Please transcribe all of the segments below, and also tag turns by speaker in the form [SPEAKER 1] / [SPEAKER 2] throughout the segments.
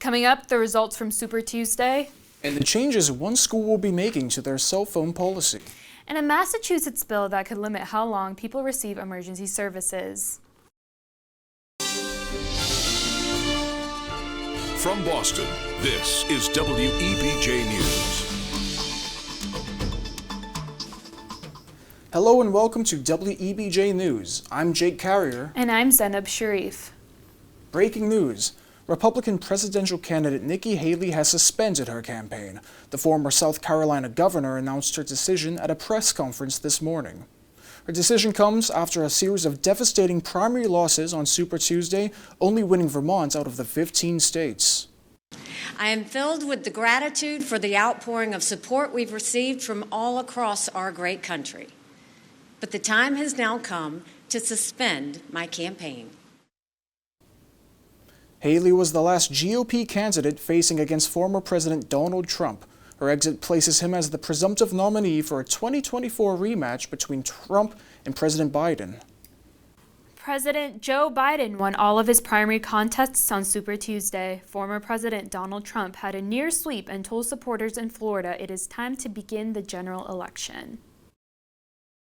[SPEAKER 1] Coming up, the results from Super Tuesday.
[SPEAKER 2] And the changes one school will be making to their cell phone policy.
[SPEAKER 1] And a Massachusetts bill that could limit how long people receive emergency services.
[SPEAKER 3] From Boston, this is WEBJ News.
[SPEAKER 2] Hello and welcome to WEBJ News. I'm Jake Carrier.
[SPEAKER 1] And I'm Zainab Sharif.
[SPEAKER 2] Breaking news. Republican presidential candidate Nikki Haley has suspended her campaign. The former South Carolina governor announced her decision at a press conference this morning. Her decision comes after a series of devastating primary losses on Super Tuesday, only winning Vermont out of the 15 states.
[SPEAKER 4] I am filled with the gratitude for the outpouring of support we've received from all across our great country. But the time has now come to suspend my campaign.
[SPEAKER 2] Haley was the last GOP candidate facing against former President Donald Trump. Her exit places him as the presumptive nominee for a 2024 rematch between Trump and President Biden.
[SPEAKER 1] President Joe Biden won all of his primary contests on Super Tuesday. Former President Donald Trump had a near sweep and told supporters in Florida it is time to begin the general election.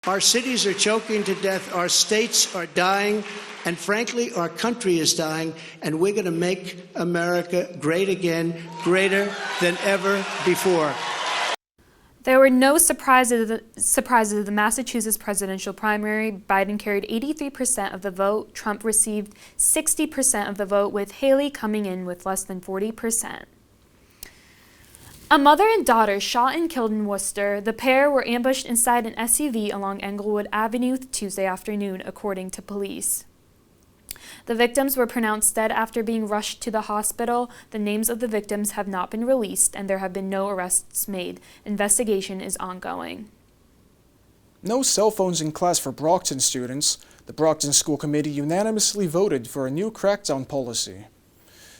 [SPEAKER 5] Our cities are choking to death, our states are dying, and frankly, our country is dying, and we're going to make America great again, greater than ever before.
[SPEAKER 1] There were no surprises of the Massachusetts presidential primary. Biden carried 83% of the vote. Trump received 60% of the vote, with Haley coming in with less than 40%. A mother and daughter shot and killed in Worcester. The pair were ambushed inside an SUV along Englewood Avenue Tuesday afternoon, according to police. The victims were pronounced dead after being rushed to the hospital. The names of the victims have not been released, and there have been no arrests made. Investigation is ongoing.
[SPEAKER 2] No cell phones in class for Brockton students. The Brockton School Committee unanimously voted for a new crackdown policy.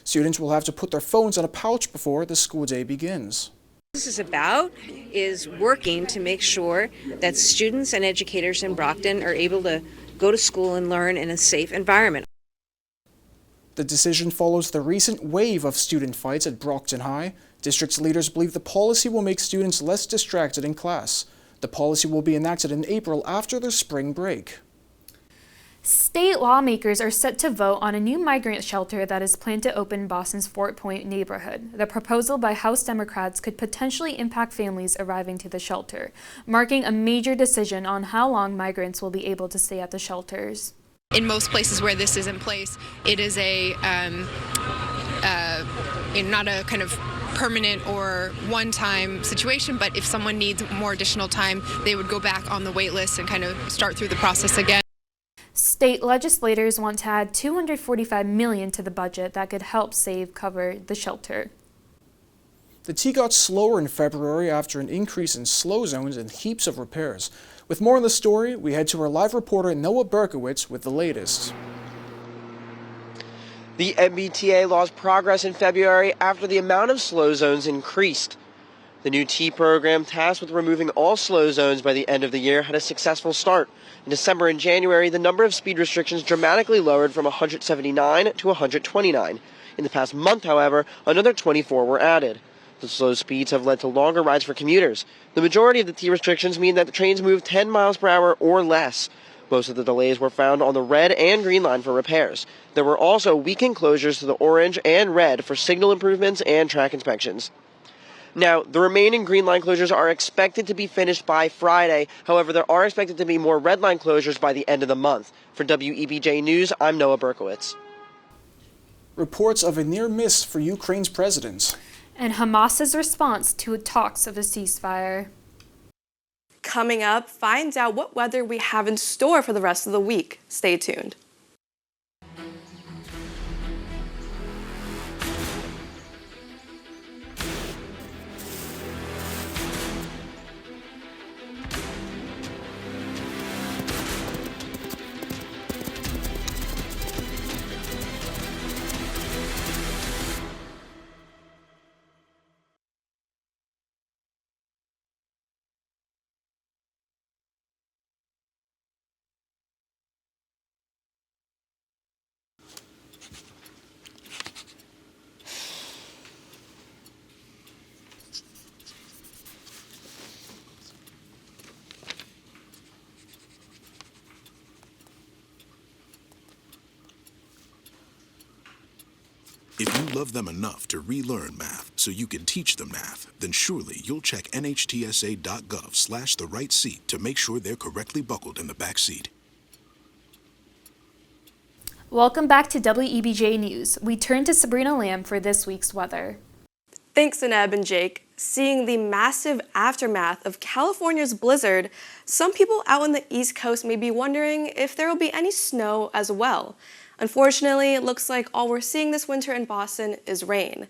[SPEAKER 2] Students will have to put their phones in a pouch before the school day begins.
[SPEAKER 6] What this is about is working to make sure that students and educators in Brockton are able to go to school and learn in a safe environment.
[SPEAKER 2] The decision follows the recent wave of student fights at Brockton High. District leaders believe the policy will make students less distracted in class. The policy will be enacted in April after the spring break.
[SPEAKER 1] State lawmakers are set to vote on a new migrant shelter that is planned to open in Boston's Fort Point neighborhood. The proposal by House Democrats could potentially impact families arriving to the shelter, marking a major decision on how long migrants will be able to stay at the shelters.
[SPEAKER 7] In most places where this is in place, it is not a kind of permanent or one-time situation, but if someone needs more additional time, they would go back on the wait list and kind of start through the process again.
[SPEAKER 1] State legislators want to add $245 million to the budget that could help cover the shelter.
[SPEAKER 2] The T got slower in February after an increase in slow zones and heaps of repairs. With more on the story, we head to our live reporter Noah Berkowitz with the latest.
[SPEAKER 8] The MBTA lost progress in February after the amount of slow zones increased. The new T program, tasked with removing all slow zones by the end of the year, had a successful start. In December and January, the number of speed restrictions dramatically lowered from 179 to 129. In the past month, however, another 24 were added. The slow speeds have led to longer rides for commuters. The majority of the T restrictions mean that the trains move 10 miles per hour or less. Most of the delays were found on the red and green line for repairs. There were also weekend closures to the orange and red for signal improvements and track inspections. Now, the remaining green line closures are expected to be finished by Friday. However, there are expected to be more red line closures by the end of the month. For WEBJ News, I'm Noah Berkowitz.
[SPEAKER 2] Reports of a near miss for Ukraine's president.
[SPEAKER 1] And Hamas's response to talks of a ceasefire.
[SPEAKER 9] Coming up, find out what weather we have in store for the rest of the week. Stay tuned.
[SPEAKER 3] If you love them enough to relearn math so you can teach them math, then surely you'll check nhtsa.gov/the right seat to make sure they're correctly buckled in the back seat.
[SPEAKER 1] Welcome back to WEBJ News. We turn to Sabrina Lamb for this week's weather.
[SPEAKER 9] Thanks, Aneb and Jake. Seeing the massive aftermath of California's blizzard, some people out on the East Coast may be wondering if there will be any snow as well. Unfortunately, it looks like all we're seeing this winter in Boston is rain.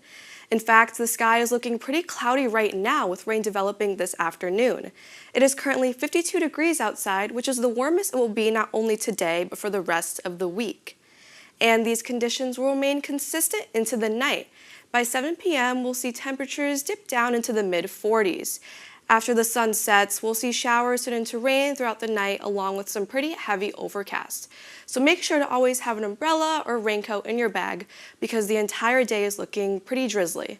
[SPEAKER 9] In fact, the sky is looking pretty cloudy right now with rain developing this afternoon. It is currently 52 degrees outside, which is the warmest it will be not only today, but for the rest of the week. And these conditions will remain consistent into the night. By 7 p.m., we'll see temperatures dip down into the mid-40s. After the sun sets, we'll see showers turn into rain throughout the night, along with some pretty heavy overcast. So make sure to always have an umbrella or raincoat in your bag because the entire day is looking pretty drizzly.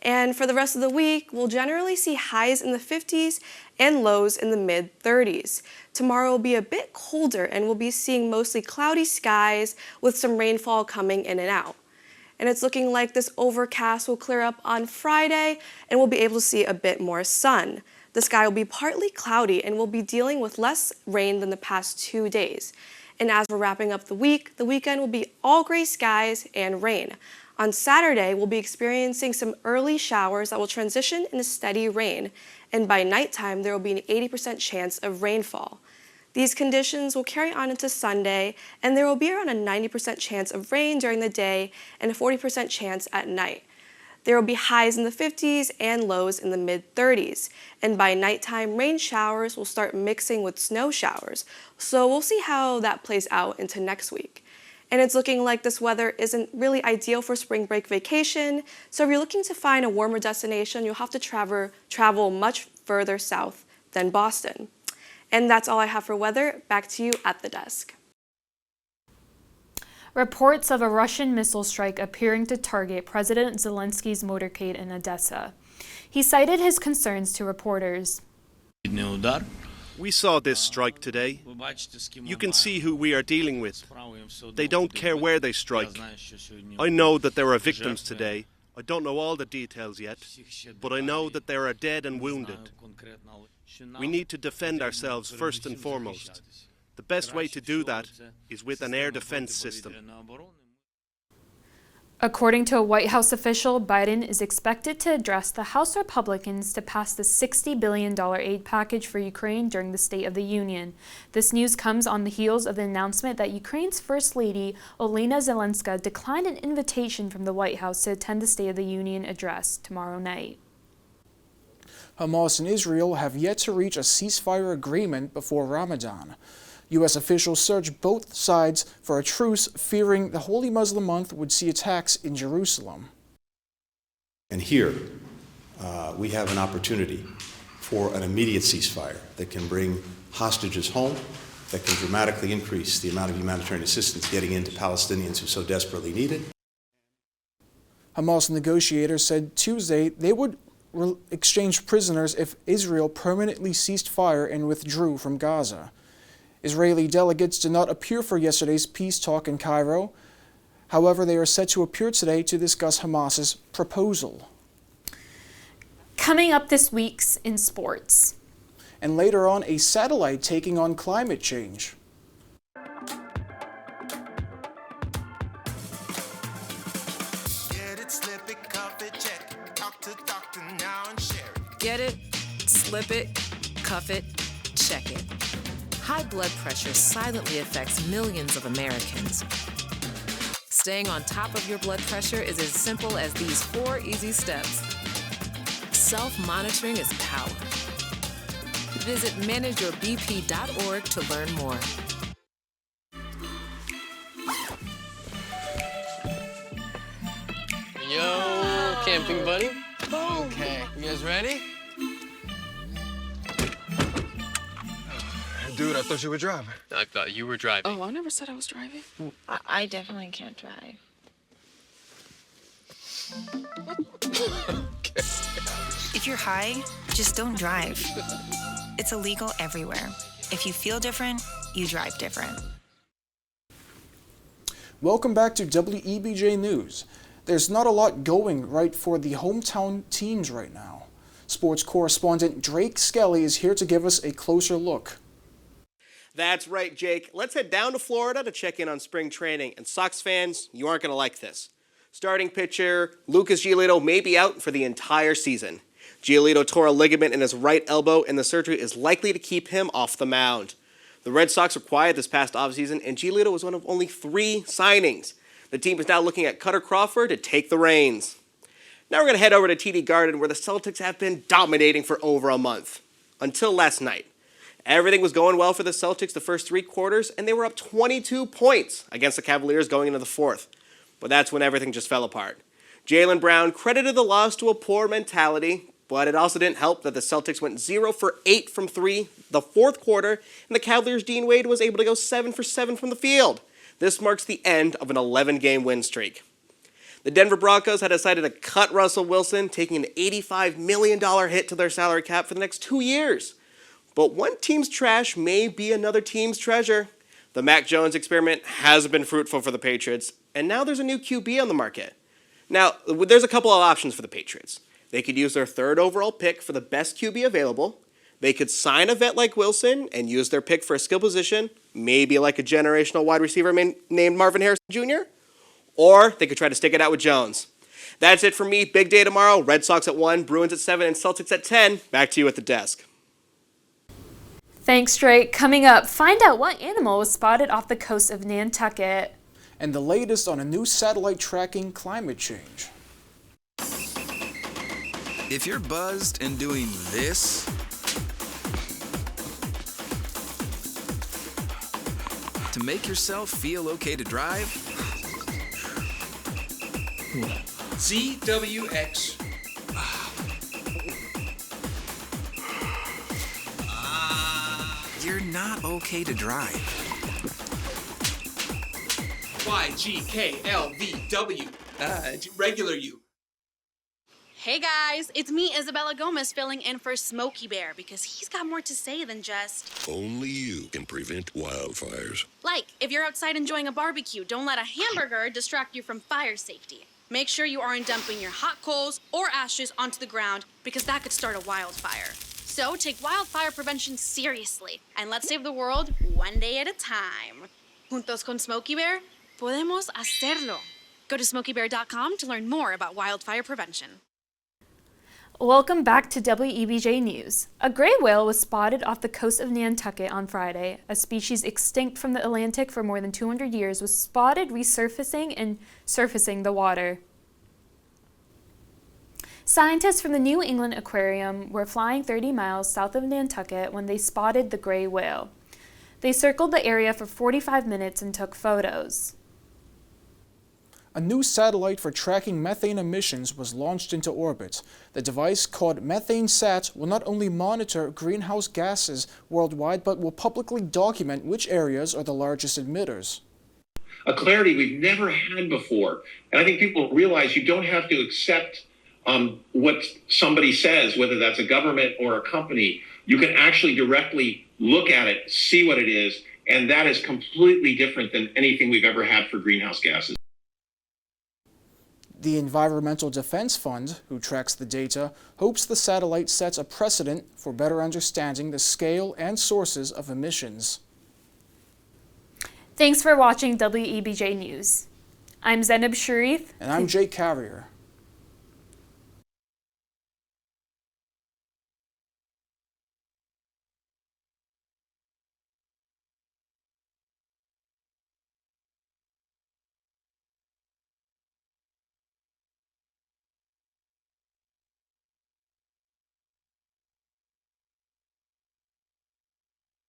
[SPEAKER 9] And for the rest of the week, we'll generally see highs in the 50s and lows in the mid-30s. Tomorrow will be a bit colder and we'll be seeing mostly cloudy skies with some rainfall coming in and out. And it's looking like this overcast will clear up on Friday and we'll be able to see a bit more sun. The sky will be partly cloudy and we'll be dealing with less rain than the past 2 days. And as we're wrapping up the weekend will be all gray skies and rain. On Saturday, we'll be experiencing some early showers that will transition into steady rain, and by nighttime, there will be an 80% chance of rainfall. These conditions will carry on into Sunday, and there will be around a 90% chance of rain during the day and a 40% chance at night. There will be highs in the 50s and lows in the mid-30s, and by nighttime, rain showers will start mixing with snow showers, so we'll see how that plays out into next week. And it's looking like this weather isn't really ideal for spring break vacation, so if you're looking to find a warmer destination, you'll have to travel much further south than Boston. And that's all I have for weather. Back to you at the desk.
[SPEAKER 1] Reports of a Russian missile strike appearing to target President Zelensky's motorcade in Odessa. He cited his concerns to reporters.
[SPEAKER 10] We saw this strike today. You can see who we are dealing with. They don't care where they strike. I know that there are victims today. I don't know all the details yet, but I know that there are dead and wounded. We need to defend ourselves first and foremost. The best way to do that is with an air defense system.
[SPEAKER 1] According to a White House official, Biden is expected to address the House Republicans to pass the $60 billion aid package for Ukraine during the State of the Union. This news comes on the heels of the announcement that Ukraine's First Lady, Olena Zelenska, declined an invitation from the White House to attend the State of the Union address tomorrow night.
[SPEAKER 2] Hamas and Israel have yet to reach a ceasefire agreement before Ramadan. U.S. officials searched both sides for a truce, fearing the Holy Muslim month would see attacks in Jerusalem.
[SPEAKER 11] And here, we have an opportunity for an immediate ceasefire that can bring hostages home, that can dramatically increase the amount of humanitarian assistance getting into Palestinians who so desperately need it.
[SPEAKER 2] Hamas negotiators said Tuesday they would exchange prisoners if Israel permanently ceased fire and withdrew from Gaza. Israeli delegates did not appear for yesterday's peace talk in Cairo. However, they are set to appear today to discuss Hamas's proposal.
[SPEAKER 1] Coming up this week's in sports.
[SPEAKER 2] And later on, a satellite taking on climate change.
[SPEAKER 12] Get it, slip it, cuff it, check it. Talk to doctor now and share it.
[SPEAKER 13] Get it, slip it, cuff it, check it. High blood pressure silently affects millions of Americans. Staying on top of your blood pressure is as simple as these 4 easy steps. Self-monitoring is power. Visit manageyourbp.org to learn more.
[SPEAKER 14] Yo, camping buddy. Okay, you guys ready?
[SPEAKER 12] Dude, I thought you were driving.
[SPEAKER 14] I thought you were driving.
[SPEAKER 9] Oh, I never said I was driving.
[SPEAKER 15] I definitely can't drive.
[SPEAKER 12] Okay.
[SPEAKER 16] If you're high, just don't drive. It's illegal everywhere. If you feel different, you drive different.
[SPEAKER 2] Welcome back to WEBJ News. there's not a lot going right for the hometown teams right now. Sports correspondent Drake Skelly is here to give us a closer look.
[SPEAKER 17] That's right, Jake. Let's head down to Florida to check in on spring training. And Sox fans, you aren't going to like this. Starting pitcher Lucas Giolito may be out for the entire season. Giolito tore a ligament in his right elbow, and the surgery is likely to keep him off the mound. The Red Sox were quiet this past offseason, and Giolito was one of only 3 signings. The team is now looking at Cutter Crawford to take the reins. Now we're going to head over to TD Garden, where the Celtics have been dominating for over a month. Until last night. Everything was going well for the Celtics the first 3 quarters, and they were up 22 points against the Cavaliers going into the 4th. But that's when everything just fell apart. Jaylen Brown credited the loss to a poor mentality, but it also didn't help that the Celtics went 0 for 8 from 3 the 4th quarter, and the Cavaliers' Dean Wade was able to go 7 for 7 from the field. This marks the end of an 11-game win streak. The Denver Broncos had decided to cut Russell Wilson, taking an $85 million hit to their salary cap for the next 2 years. But one team's trash may be another team's treasure. The Mac Jones experiment has been fruitful for the Patriots, and now there's a new QB on the market. Now, there's a couple of options for the Patriots. They could use their 3rd overall pick for the best QB available. They could sign a vet like Wilson and use their pick for a skill position, maybe like a generational wide receiver named Marvin Harrison Jr., or they could try to stick it out with Jones. That's it for me. Big day tomorrow. Red Sox at 1, Bruins at 7, and Celtics at 10. Back to you at the desk.
[SPEAKER 1] Thanks, Drake. Coming up, find out what animal was spotted off the coast of Nantucket.
[SPEAKER 2] And the latest on a new satellite tracking climate change.
[SPEAKER 18] If you're buzzed and doing this, to make yourself feel okay to drive,
[SPEAKER 19] ZWX.
[SPEAKER 18] you're not okay to drive.
[SPEAKER 19] YGKLVW. Regular you.
[SPEAKER 20] Hey guys, it's me, Isabella Gomez, filling in for Smokey Bear because he's got more to say than just...
[SPEAKER 3] Only you can prevent wildfires.
[SPEAKER 20] Like, if you're outside enjoying a barbecue, don't let a hamburger distract you from fire safety. Make sure you aren't dumping your hot coals or ashes onto the ground because that could start a wildfire. So take wildfire prevention seriously and let's save the world one day at a time. Juntos con Smokey Bear, podemos hacerlo. Go to smokeybear.com to learn more about wildfire prevention.
[SPEAKER 1] Welcome back to WEBJ News. A gray whale was spotted off the coast of Nantucket on Friday. A species extinct from the Atlantic for more than 200 years was spotted resurfacing and surfacing the water. Scientists from the New England Aquarium were flying 30 miles south of Nantucket when they spotted the gray whale. They circled the area for 45 minutes and took photos.
[SPEAKER 2] A new satellite for tracking methane emissions was launched into orbit. The device, called MethaneSat, will not only monitor greenhouse gases worldwide, but will publicly document which areas are the largest emitters.
[SPEAKER 21] A clarity we've never had before. And I think people realize you don't have to accept what somebody says, whether that's a government or a company. You can actually directly look at it, see what it is, and that is completely different than anything we've ever had for greenhouse gases.
[SPEAKER 2] The Environmental Defense Fund, who tracks the data, hopes the satellite sets a precedent for better understanding the scale and sources of emissions.
[SPEAKER 1] Thanks for watching WEBJ News. I'm Zainab Sharif.
[SPEAKER 2] And I'm Jake Carrier.